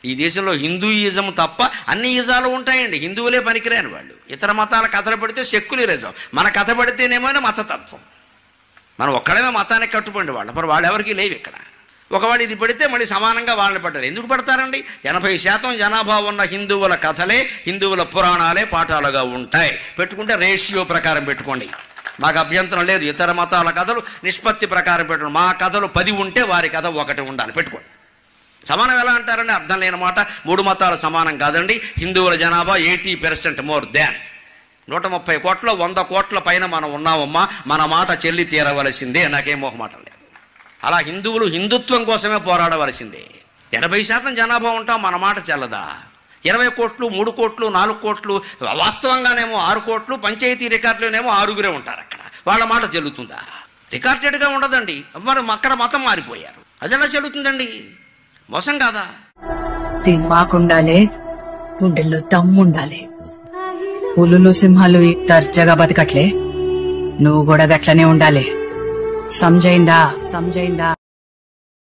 ఈ దేశంలో హిందూయిజం తప్ప అన్ని ఇజాలు ఉంటాయండి. హిందువులే పనికిరాని వాళ్ళు. ఇతర మతాల కథలు పడితే సెక్యులరిజం, మన కథ పడితేనేమో మతతత్వం. మనం ఒక్కడమే మతానికి కట్టుబడి వాళ్ళు, మరి వాళ్ళు ఎవరికి లేవు ఇక్కడ. ఒకవాడు ఇది పడితే మళ్ళీ సమానంగా వాళ్ళని పడ్డారు. ఎందుకు పడతారండి? 80% జనాభా ఉన్న హిందువుల కథలే, హిందువుల పురాణాలే పాఠాలుగా ఉంటాయి. పెట్టుకుంటే రేషియో ప్రకారం పెట్టుకోండి, మాకు అభ్యంతరం లేదు. ఇతర మతాల కథలు నిష్పత్తి ప్రకారం పెట్టుకోండి. మా కథలు 10 ఉంటే వారి కథ 1 ఉండాలి, పెట్టుకోండి. సమానం ఎలా అంటారండి? అర్థం లేని మాట. 3 మతాలు సమానం కాదండి. హిందువుల జనాభా 80% మోర్ దాన్ 130 కోట్ల 100 కోట్ల పైన మనం ఉన్నామమ్మా, మన మాట చెల్లి తీరవలసిందే. నాకేం మొహమాట లేదు. అలా హిందువులు హిందుత్వం కోసమే పోరాడవలసిందే. 80% జనాభా ఉంటాం, మన మాట చెల్లదా? 20 కోట్లు 3 కోట్లు 4 కోట్లు, వాస్తవంగానేమో 6 కోట్లు, పంచాయతీ రికార్డులోనేమో 6గురే ఉంటారు. అక్కడ వాళ్ళ మాట చెల్లుతుందా? రికార్డెడ్గా ఉండదండి. మరి అక్కడ మతం మారిపోయారు, అది ఎలా చెల్లుతుందండి? మోసం కాదా? మాకుండాలి, గుండెల్లో దమ్ముండాలి. పులులు సింహాలు తర్జగా బతకట్లే, నువ్వు కూడా గట్లనే ఉండాలి. సమజైందా?